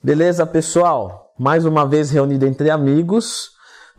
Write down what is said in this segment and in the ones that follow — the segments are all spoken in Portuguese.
Beleza, pessoal? Mais uma vez reunido entre amigos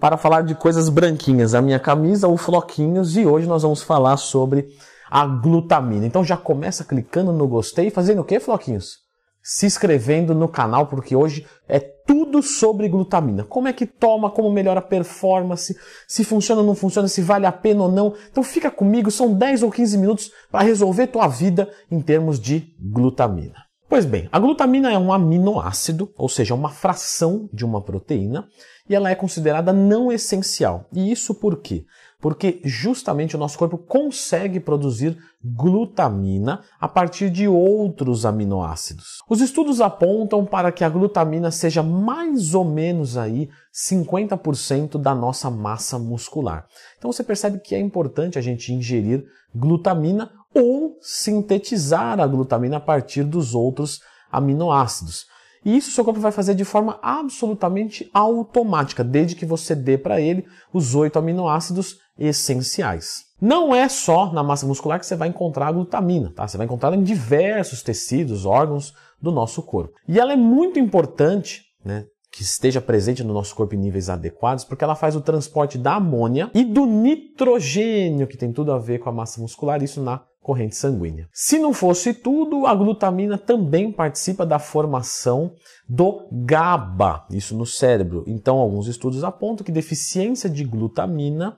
para falar de coisas branquinhas. A minha camisa, o Floquinhos, e hoje nós vamos falar sobre a glutamina. Então já começa clicando no gostei e fazendo o quê, Floquinhos? Se inscrevendo no canal, porque hoje é tudo sobre glutamina. Como é que toma, como melhora a performance, se funciona ou não funciona, se vale a pena ou não. Então fica comigo, são 10 ou 15 minutos para resolver tua vida em termos de glutamina. Pois bem, a glutamina é um aminoácido, ou seja, uma fração de uma proteína, e ela é considerada não essencial. E isso por quê? Porque justamente o nosso corpo consegue produzir glutamina a partir de outros aminoácidos. Os estudos apontam para que a glutamina seja mais ou menos aí 50% da nossa massa muscular. Então você percebe que é importante a gente ingerir glutamina ou sintetizar a glutamina a partir dos outros aminoácidos. E isso o seu corpo vai fazer de forma absolutamente automática, desde que você dê para ele os 8 aminoácidos essenciais. Não é só na massa muscular que você vai encontrar a glutamina, tá? Você vai encontrar em diversos tecidos, órgãos do nosso corpo. E ela é muito importante, né, que esteja presente no nosso corpo em níveis adequados, porque ela faz o transporte da amônia e do nitrogênio, que tem tudo a ver com a massa muscular, isso na corrente sanguínea. Se não fosse tudo, a glutamina também participa da formação do GABA, isso no cérebro. Então, alguns estudos apontam que deficiência de glutamina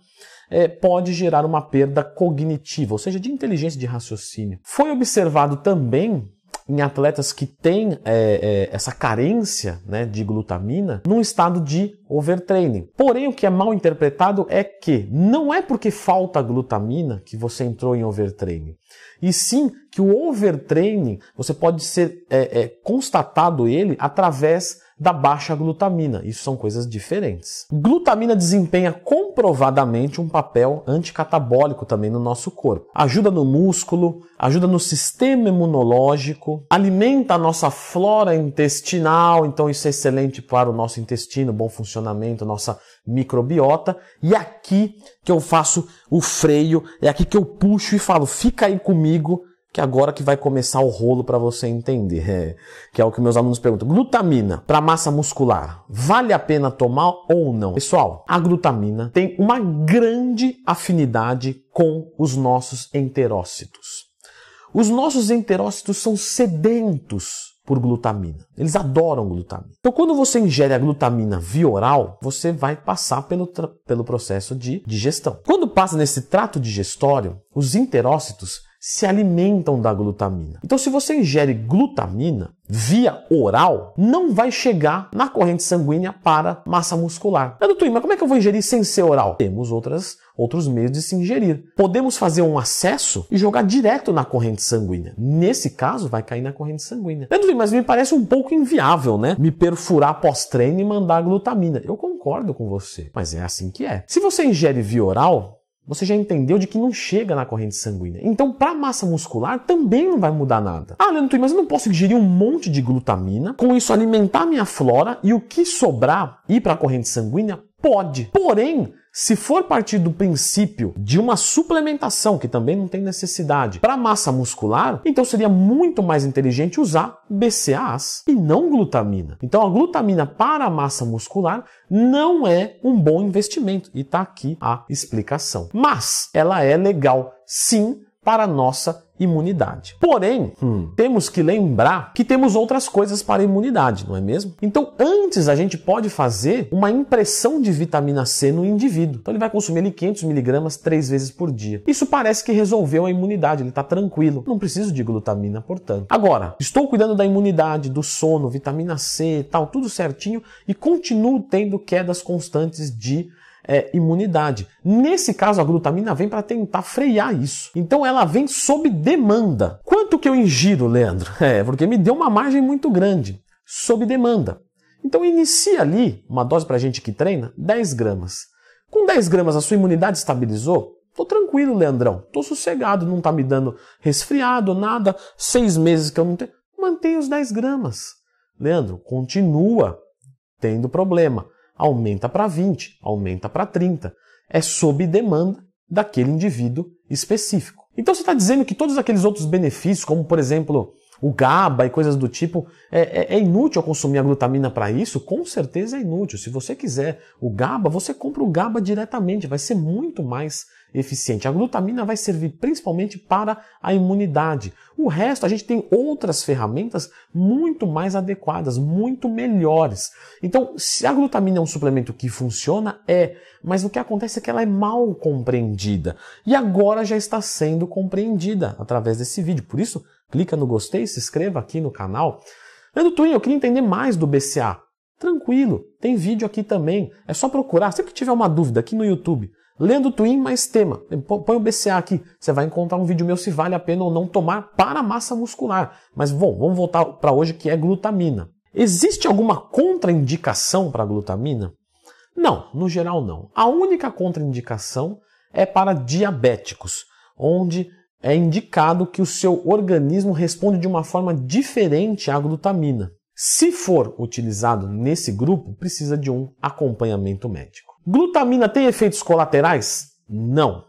pode gerar uma perda cognitiva, ou seja, de inteligência de raciocínio. Foi observado também em atletas que têm essa carência, né, de glutamina num estado de overtraining. Porém, o que é mal interpretado é que não é porque falta glutamina que você entrou em overtraining. E sim que o overtraining, você pode ser constatado ele através da baixa glutamina. Isso são coisas diferentes. Glutamina desempenha comprovadamente um papel anticatabólico também no nosso corpo. Ajuda no músculo, ajuda no sistema imunológico, alimenta a nossa flora intestinal, então isso é excelente para o nosso intestino, bom funcionamento, nossa microbiota. E aqui que eu faço o freio, é aqui que eu puxo e falo, fica aí comigo, que agora que vai começar o rolo para você entender. Que é o que meus alunos perguntam. Glutamina para massa muscular, vale a pena tomar ou não? Pessoal, a glutamina tem uma grande afinidade com os nossos enterócitos. Os nossos enterócitos são sedentos por glutamina. Eles adoram glutamina. Então, quando você ingere a glutamina via oral, você vai passar pelo processo de digestão. Quando passa nesse trato digestório, os enterócitos se alimentam da glutamina. Então, se você ingere glutamina via oral, não vai chegar na corrente sanguínea para massa muscular. Mas como é que eu vou ingerir sem ser oral? Temos outros meios de se ingerir. Podemos fazer um acesso e jogar direto na corrente sanguínea. Nesse caso, vai cair na corrente sanguínea. Mas me parece um pouco inviável, né? Me perfurar pós-treino e mandar a glutamina. Eu concordo com você, mas é assim que é. Se você ingere via oral, você já entendeu de que não chega na corrente sanguínea. Então, para a massa muscular, também não vai mudar nada. Leandro, mas eu não posso ingerir um monte de glutamina, com isso alimentar minha flora e o que sobrar ir para a corrente sanguínea? Pode. Porém, se for partir do princípio de uma suplementação, que também não tem necessidade, para massa muscular, então seria muito mais inteligente usar BCAAs e não glutamina. Então a glutamina para a massa muscular não é um bom investimento. E está aqui a explicação. Mas ela é legal, sim, para a nossa imunidade. Porém, temos que lembrar que temos outras coisas para a imunidade, não é mesmo? Então, antes a gente pode fazer uma impressão de vitamina C no indivíduo. Então, ele vai consumir ali 500 mg 3 vezes por dia. Isso parece que resolveu a imunidade, ele está tranquilo. Não preciso de glutamina, portanto. Agora, estou cuidando da imunidade, do sono, vitamina C, tal, tudo certinho, e continuo tendo quedas constantes de imunidade. Nesse caso, a glutamina vem para tentar frear isso. Então ela vem sob demanda. Quanto que eu ingiro, Leandro? Porque me deu uma margem muito grande. Sob demanda. Então inicia ali, uma dose para gente que treina, 10 gramas. Com 10 gramas a sua imunidade estabilizou? Tô tranquilo, Leandrão. Tô sossegado, não tá me dando resfriado, nada. 6 meses que eu não tenho. Mantenha os 10 gramas. Leandro, continua tendo problema. Aumenta para 20, aumenta para 30. É sob demanda daquele indivíduo específico. Então você está dizendo que todos aqueles outros benefícios, como por exemplo o GABA e coisas do tipo, é inútil eu consumir a glutamina para isso? Com certeza é inútil. Se você quiser o GABA, você compra o GABA diretamente, vai ser muito mais eficiente. A glutamina vai servir principalmente para a imunidade. O resto, a gente tem outras ferramentas muito mais adequadas, muito melhores. Então, se a glutamina é um suplemento que funciona, mas o que acontece é que ela é mal compreendida. E agora já está sendo compreendida através desse vídeo. Por isso, clica no gostei, se inscreva aqui no canal. Leandro Twin, eu queria entender mais do BCA. Tranquilo, tem vídeo aqui também. É só procurar, sempre que tiver uma dúvida aqui no YouTube. Leandro Twin mais tema. Põe o BCA aqui. Você vai encontrar um vídeo meu se vale a pena ou não tomar para a massa muscular. Mas vamos voltar para hoje, que é glutamina. Existe alguma contraindicação para a glutamina? Não, no geral não. A única contraindicação é para diabéticos, onde é indicado que o seu organismo responde de uma forma diferente à glutamina. Se for utilizado nesse grupo, precisa de um acompanhamento médico. Glutamina tem efeitos colaterais? Não.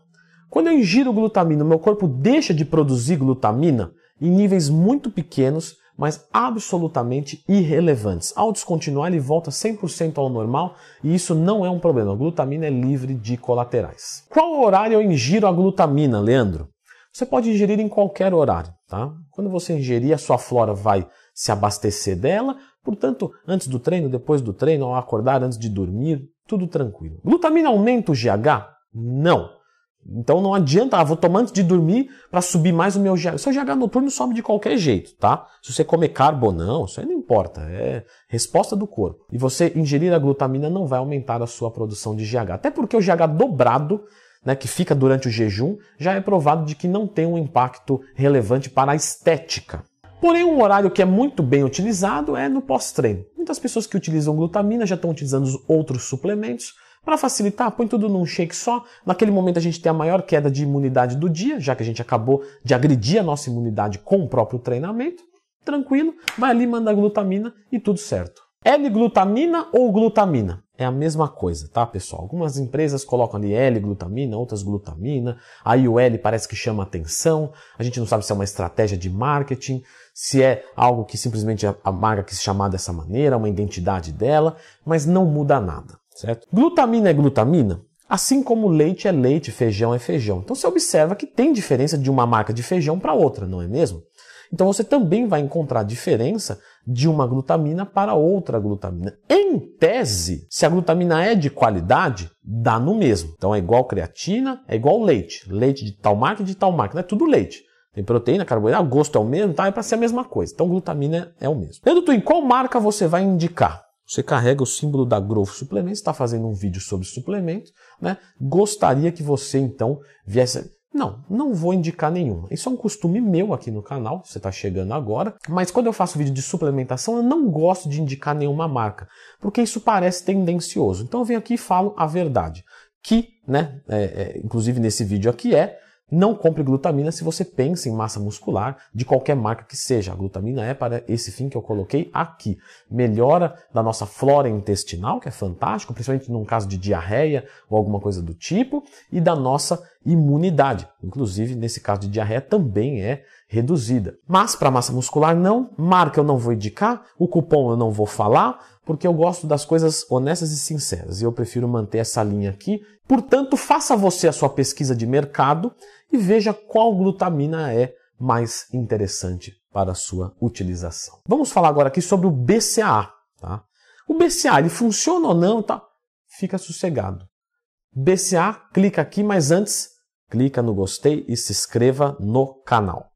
Quando eu ingiro glutamina, meu corpo deixa de produzir glutamina em níveis muito pequenos, mas absolutamente irrelevantes. Ao descontinuar, ele volta 100% ao normal e isso não é um problema. A glutamina é livre de colaterais. Qual horário eu ingiro a glutamina, Leandro? Você pode ingerir em qualquer horário, tá? Quando você ingerir, a sua flora vai se abastecer dela, portanto, antes do treino, depois do treino, ao acordar, antes de dormir, tudo tranquilo. Glutamina aumenta o GH? Não. Então não adianta, vou tomar antes de dormir para subir mais o meu GH. O seu GH noturno sobe de qualquer jeito, tá? Se você comer carbo ou não, isso aí não importa, é resposta do corpo. E você ingerir a glutamina não vai aumentar a sua produção de GH. Até porque o GH dobrado, né, que fica durante o jejum, já é provado de que não tem um impacto relevante para a estética. Porém, um horário que é muito bem utilizado é no pós-treino. Muitas pessoas que utilizam glutamina já estão utilizando outros suplementos. Para facilitar, põe tudo num shake só. Naquele momento a gente tem a maior queda de imunidade do dia, já que a gente acabou de agredir a nossa imunidade com o próprio treinamento. Tranquilo, vai ali, manda a glutamina e tudo certo. L-glutamina ou glutamina? É a mesma coisa, tá, pessoal? Algumas empresas colocam ali L-glutamina, outras glutamina. Aí o L parece que chama atenção. A gente não sabe se é uma estratégia de marketing, se é algo que simplesmente a marca quis chamar dessa maneira, uma identidade dela, mas não muda nada, certo? Glutamina é glutamina? Assim como leite é leite, feijão é feijão. Então você observa que tem diferença de uma marca de feijão para outra, não é mesmo? Então você também vai encontrar diferença de uma glutamina para outra glutamina. Em tese, se a glutamina é de qualidade, dá no mesmo. Então é igual creatina, é igual leite. Leite de tal marca e de tal marca. Não é tudo leite. Tem proteína, carboidrato, o gosto é o mesmo, tá? É para ser a mesma coisa. Então glutamina é o mesmo. Leandro Twin, qual marca você vai indicar? Você carrega o símbolo da Growth Suplementos, está fazendo um vídeo sobre suplementos, né? Gostaria que você então viesse... Não vou indicar nenhuma. Isso é um costume meu aqui no canal, você está chegando agora. Mas quando eu faço vídeo de suplementação, eu não gosto de indicar nenhuma marca, porque isso parece tendencioso. Então eu venho aqui e falo a verdade. Que, né, inclusive nesse vídeo aqui não compre glutamina se você pensa em massa muscular de qualquer marca que seja. A glutamina é para esse fim que eu coloquei aqui. Melhora da nossa flora intestinal, que é fantástico, principalmente num caso de diarreia ou alguma coisa do tipo, e da nossa imunidade. Inclusive, nesse caso de diarreia também é reduzida. Mas para massa muscular não, marca eu não vou indicar, o cupom eu não vou falar, porque eu gosto das coisas honestas e sinceras e eu prefiro manter essa linha aqui. Portanto, faça você a sua pesquisa de mercado e veja qual glutamina é mais interessante para a sua utilização. Vamos falar agora aqui sobre o BCAA. Tá? O BCAA, ele funciona ou não? Tá? Fica sossegado. BCAA, clica aqui, mas antes, clica no gostei e se inscreva no canal.